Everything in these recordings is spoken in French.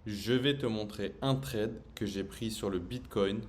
Je vais te montrer un trade que j'ai pris sur le Bitcoin.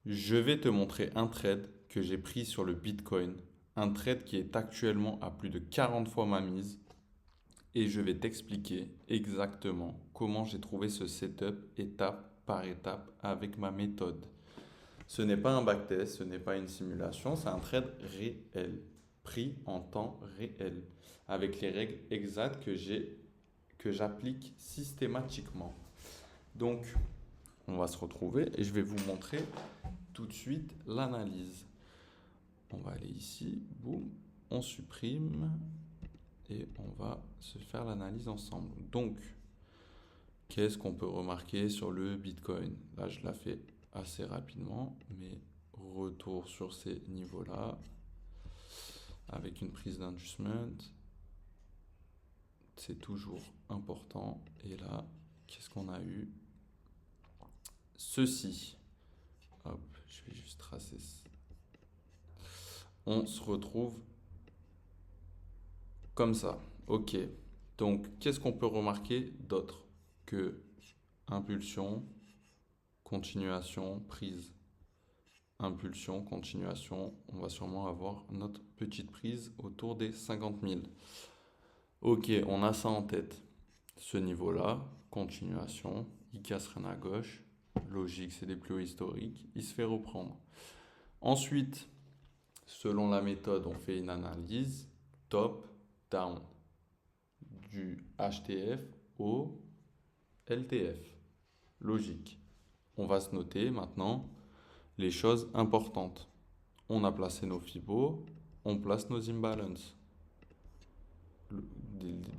Je vais te montrer un trade que j'ai pris sur le Bitcoin. Un trade qui est actuellement à plus de 40 fois ma mise. Et je vais t'expliquer exactement comment j'ai trouvé ce setup étape par étape avec ma méthode. Ce n'est pas un backtest, ce n'est pas une simulation, c'est un trade réel, pris en temps réel, avec les règles exactes que j'applique systématiquement. Donc, on va se retrouver et je vais vous montrer tout de suite l'analyse. On va aller ici, boum, on supprime et on va se faire l'analyse ensemble. Donc, qu'est-ce qu'on peut remarquer sur le Bitcoin? Là, je la fais assez rapidement, mais retour sur ces niveaux-là avec une prise d'adjustment. C'est toujours important. Et là, qu'est-ce qu'on a eu? Ceci. Hop, je vais juste tracer. On se retrouve comme ça. Ok. Donc, qu'est-ce qu'on peut remarquer d'autre que impulsion, continuation, prise? Impulsion, continuation, on va sûrement avoir notre petite prise autour des 50 000. Ok, on a ça en tête. Ce niveau-là, continuation, il casse rien à gauche. Logique, c'est des plus hauts historiques. Il se fait reprendre. Ensuite, selon la méthode, on fait une analyse top-down du HTF au LTF. Logique. On va se noter maintenant les choses importantes. On a placé nos Fibos, on place nos imbalances.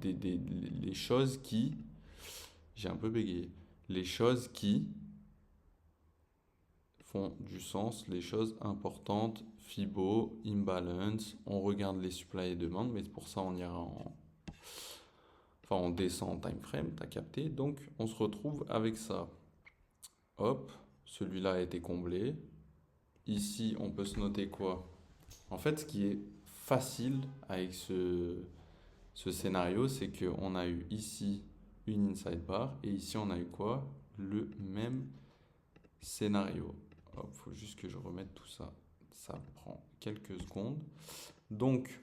Les choses qui... J'ai un peu bégayé. Les choses qui font du sens, les choses importantes, Fibo, imbalance, on regarde les supply et demandes, mais pour ça on ira en... Enfin, on descend en time frame, t'as capté. Donc, on se retrouve avec ça. Hop, celui-là a été comblé. Ici, on peut se noter quoi? En fait, ce qui est facile avec ce scénario, c'est qu'on a eu ici une inside bar et ici on a eu quoi? Le même scénario. Hop, faut juste que je remette tout ça. Ça prend quelques secondes. Donc,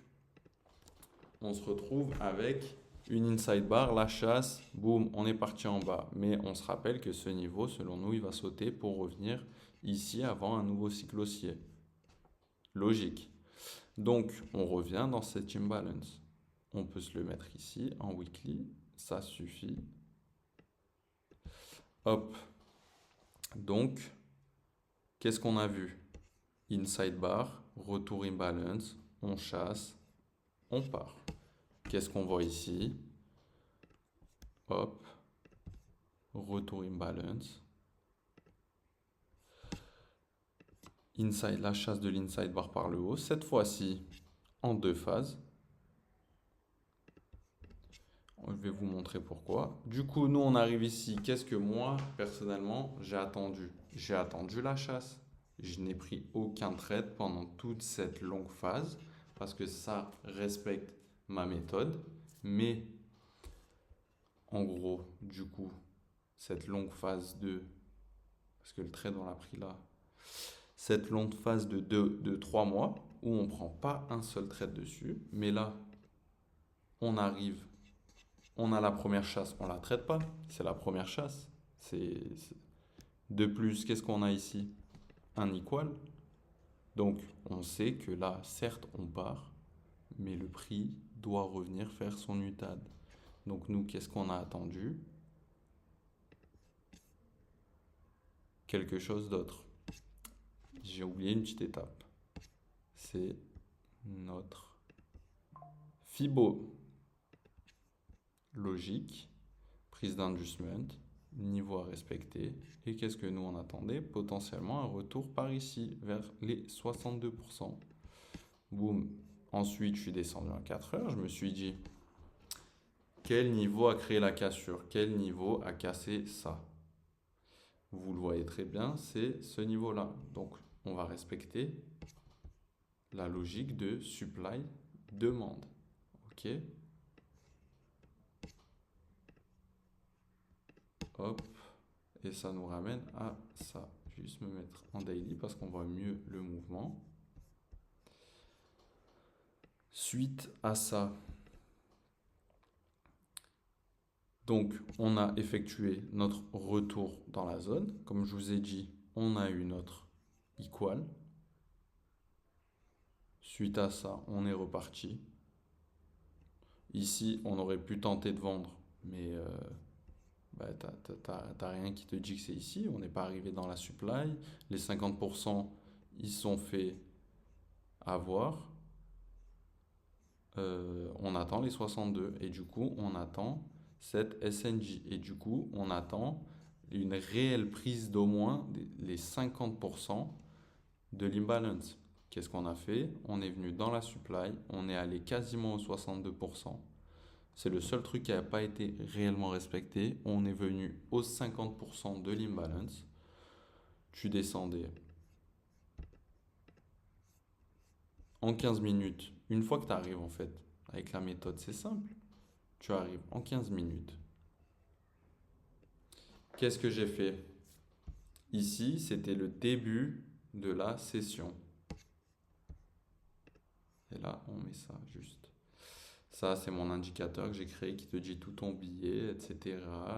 on se retrouve avec une inside bar, la chasse, boum, on est parti en bas. Mais on se rappelle que ce niveau, selon nous, il va sauter pour revenir ici avant un nouveau cycle haussier. Logique. Donc, on revient dans cet imbalance. On peut se le mettre ici en weekly, ça suffit. Hop. Donc, qu'est-ce qu'on a vu? Inside bar, retour imbalance, on chasse, on part. Qu'est-ce qu'on voit ici? Hop. Retour imbalance. Inside, la chasse de l'inside bar par le haut. Cette fois-ci, en deux phases. Je vais vous montrer pourquoi. Du coup, nous, on arrive ici. Qu'est-ce que moi, personnellement, j'ai attendu? J'ai attendu la chasse. Je n'ai pris aucun trade pendant toute cette longue phase parce que ça respecte ma méthode. Mais, en gros, du coup, cette longue phase de... Parce que le trade, on l'a pris là. Cette longue phase de 3 mois où on ne prend pas un seul trade dessus. Mais là, on arrive... On a la première chasse, on ne la traite pas. C'est la première chasse. De plus, qu'est-ce qu'on a ici? Un equal. Donc, on sait que là, certes, on part, mais le prix doit revenir faire son UTAD. Donc, nous, qu'est-ce qu'on a attendu? Quelque chose d'autre. J'ai oublié une petite étape. C'est notre Fibo. Logique, prise d'adjustment, niveau à respecter. Et qu'est-ce que nous on attendait? Potentiellement un retour par ici, vers les 62%. Boum, Ensuite, je suis descendu en 4 heures. Je me suis dit, quel niveau a créé la cassure? Quel niveau a cassé ça? Vous le voyez très bien, c'est ce niveau-là. Donc, on va respecter la logique de supply-demande. OK? Hop. Et ça nous ramène à ça. Je vais juste me mettre en daily parce qu'on voit mieux le mouvement. Suite à ça, donc on a effectué notre retour dans la zone. Comme je vous ai dit, on a eu notre equal. Suite à ça, on est reparti. Ici, on aurait pu tenter de vendre, mais bah, t'as rien qui te dit que c'est ici. On n'est pas arrivé dans la supply. Les 50%, ils sont fait avoir. On attend les 62 et du coup, on attend cette SNJ. Et du coup, on attend une réelle prise d'au moins les 50% de l'imbalance. Qu'est-ce qu'on a fait? On est venu dans la supply, on est allé quasiment aux 62%. C'est le seul truc qui n'a pas été réellement respecté. On est venu aux 50% de l'imbalance. Tu descendais en 15 minutes. Une fois que tu arrives en fait, avec la méthode, c'est simple. Tu arrives en 15 minutes. Qu'est-ce que j'ai fait? Ici, c'était le début de la session. Et là, on met ça juste. Ça, c'est mon indicateur que j'ai créé qui te dit tout ton billet, etc.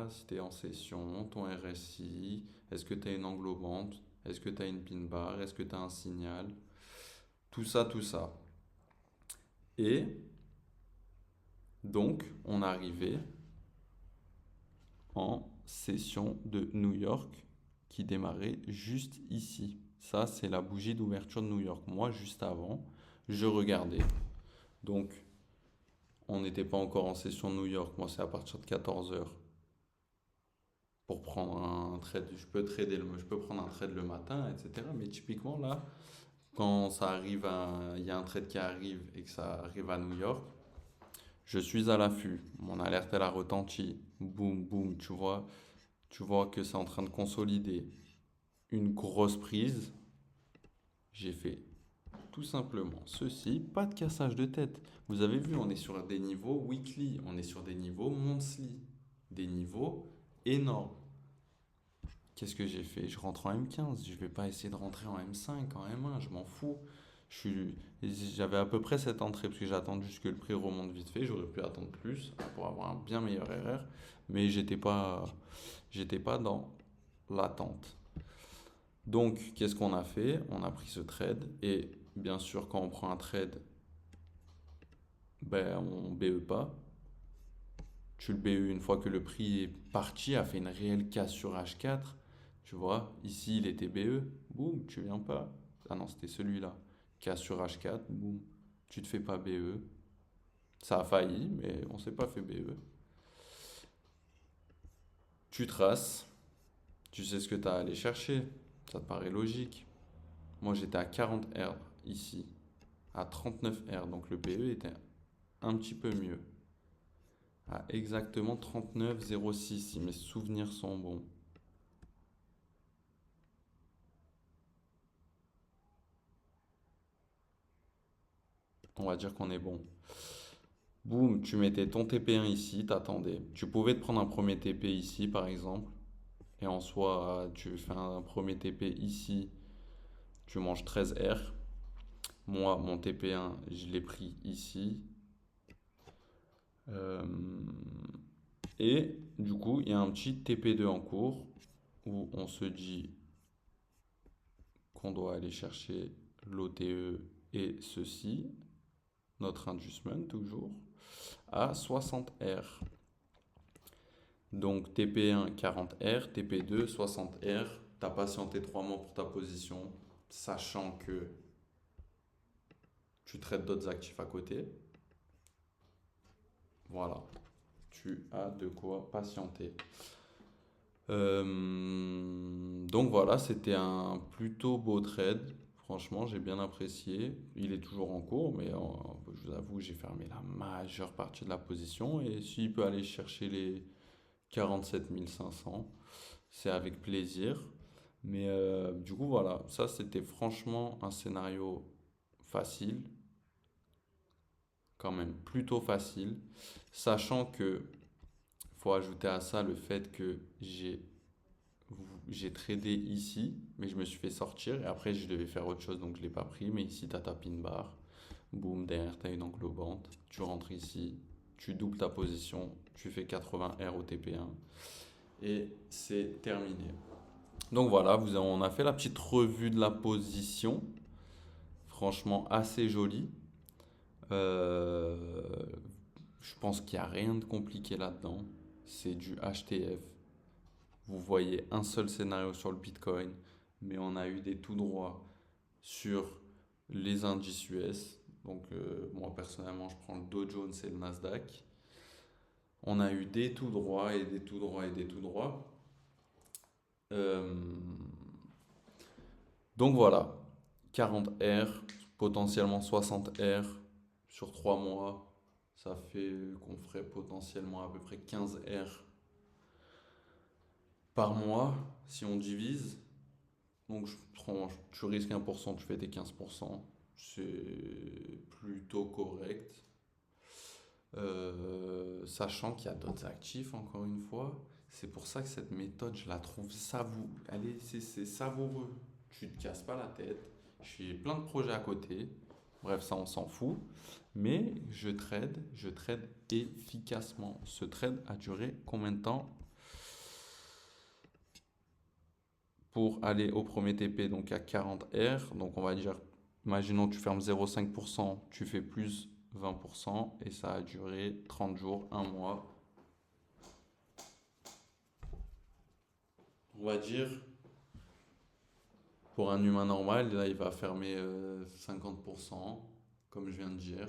Si tu es en session, ton RSI, est-ce que tu as une englobante, est-ce que tu as une pin bar, est-ce que tu as un signal, tout ça, tout ça. Et donc, on arrivait en session de New York qui démarrait juste ici. Ça, c'est la bougie d'ouverture de New York. Moi, juste avant, je regardais. Donc, on n'était pas encore en session de New York. Moi, c'est à partir de 14 heures. Pour prendre un trade, je peux prendre un trade le matin, etc. Mais typiquement, là, quand ça arrive il y a un trade qui arrive et que ça arrive à New York, je suis à l'affût. Mon alerte, elle a retenti. Boum, boum, tu vois que c'est en train de consolider. Une grosse prise. J'ai fait tout simplement ceci, pas de cassage de tête. Vous avez vu, on est sur des niveaux weekly, on est sur des niveaux monthly, des niveaux énormes. Qu'est-ce que j'ai fait? Je rentre en M15, je vais pas essayer de rentrer en M5, en M1, je m'en fous. J'avais à peu près cette entrée parce que j'ai attendu juste que le prix remonte vite fait. J'aurais pu attendre plus pour avoir un bien meilleur RR, mais j'étais pas dans l'attente. Donc, qu'est-ce qu'on a fait? On a pris ce trade et bien sûr, quand on prend un trade, ben, on BE pas. Tu le BE une fois que le prix est parti, a fait une réelle casse sur H4. Tu vois, ici il était BE, boum, tu viens pas. Ah non, c'était celui-là. Casse sur H4, boum, tu te fais pas BE. Ça a failli, mais on s'est pas fait BE. Tu traces, tu sais ce que tu as à aller chercher. Ça te paraît logique. Moi j'étais à 40 R ici, à 39 R, donc le BE était un petit peu mieux. À exactement 39,06 si mes souvenirs sont bons. On va dire qu'on est bon. Boum, tu mettais ton TP1 ici, t'attendais. Tu pouvais te prendre un premier TP ici par exemple. Et en soi, tu fais un premier TP ici, tu manges 13 R. Moi, mon TP1, je l'ai pris ici. Euh, Et du coup, il y a un petit TP2 en cours où on se dit qu'on doit aller chercher l'OTE et ceci, notre inducement toujours, à 60 R. Donc TP1 40 R, TP2 60 R. Tu as patienté 3 mois pour ta position, sachant que tu traites d'autres actifs à côté. Voilà, tu as de quoi patienter. Donc voilà, c'était un plutôt beau trade. Franchement, j'ai bien apprécié. Il est toujours en cours, mais je vous avoue, j'ai fermé la majeure partie de la position. Et s'il peut aller chercher les 47 500, c'est avec plaisir. Mais du coup, voilà, ça c'était franchement un scénario facile, quand même plutôt facile, sachant que faut ajouter à ça le fait que j'ai tradé ici, mais je me suis fait sortir et après je devais faire autre chose donc je l'ai pas pris. Mais ici, tu as ta pin bar, boum, derrière tu as une englobante, tu rentres ici, tu doubles ta position, tu fais 80 R au TP1 et c'est terminé. Donc voilà, on a fait la petite revue de la position, franchement assez jolie. Euh, je pense qu'il n'y a rien de compliqué là-dedans. C'est du HTF. Vous voyez un seul scénario sur le Bitcoin, mais on a eu des tout droits sur les indices US. Donc moi personnellement, je prends le Dow Jones et le Nasdaq. On a eu des tout droits et des tout droits et des tout droits. Euh, donc voilà, 40 R, potentiellement 60 R sur 3 mois. Ça fait qu'on ferait potentiellement à peu près 15 R par mois si on divise. Donc tu risques 1%, tu fais tes 15%. C'est plutôt correct. Sachant qu'il y a d'autres actifs, encore une fois. C'est pour ça que cette méthode, je la trouve savoure. Allez, c'est savoureux. Tu te casses pas la tête. J'ai plein de projets à côté. Bref, ça, on s'en fout. Mais je trade efficacement. Ce trade a duré combien de temps pour aller au premier TP, donc à 40 R. Donc on va dire, imaginons que tu fermes 0,5%, tu fais plus 20% et ça a duré 30 jours, un mois. On va dire, pour un humain normal, là il va fermer 50%, comme je viens de dire,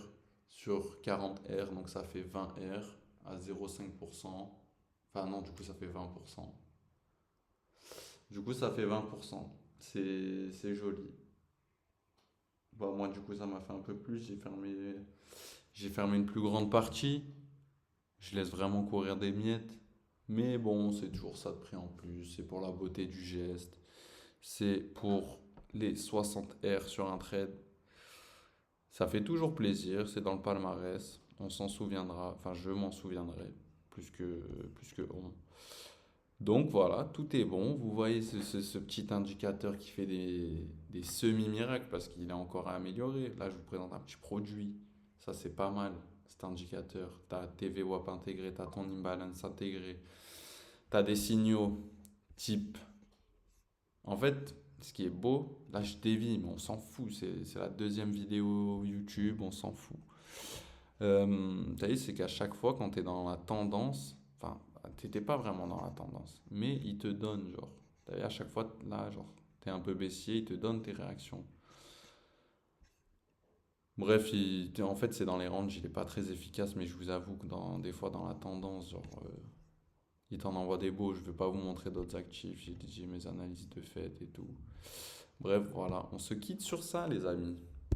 sur 40 R, donc ça fait 20 R à 0,5%. Enfin non, du coup ça fait 20%. Du coup ça fait 20%. C'est joli. Bah, moi, du coup, ça m'a fait un peu plus. J'ai fermé une plus grande partie. Je laisse vraiment courir des miettes. Mais bon, c'est toujours ça de prix en plus. C'est pour la beauté du geste. C'est pour les 60 R sur un trade. Ça fait toujours plaisir. C'est dans le palmarès. On s'en souviendra. Enfin, je m'en souviendrai. Plus que on. Donc voilà, tout est bon. Vous voyez ce petit indicateur qui fait des semi-miracles parce qu'il est encore à améliorer. Là, je vous présente un petit produit. Ça, c'est pas mal, cet indicateur. Tu as TV WAP intégré, tu as ton imbalance intégré. Tu as des signaux type. En fait, ce qui est beau, là, je dévie, mais on s'en fout. C'est la deuxième vidéo YouTube, on s'en fout. T'as vu, c'est qu'à chaque fois, quand tu es dans la tendance, enfin, t'étais pas vraiment dans la tendance, mais il te donne, genre, t'as vu, à chaque fois, là, genre, t'es un peu baissier, il te donne tes réactions. Bref, en fait, c'est dans les ranges, il est pas très efficace, mais je vous avoue que des fois, dans la tendance, genre, il t'en envoie des beaux, je vais pas vous montrer d'autres actifs, j'ai mes analyses de fait et tout. Bref, voilà, on se quitte sur ça, les amis.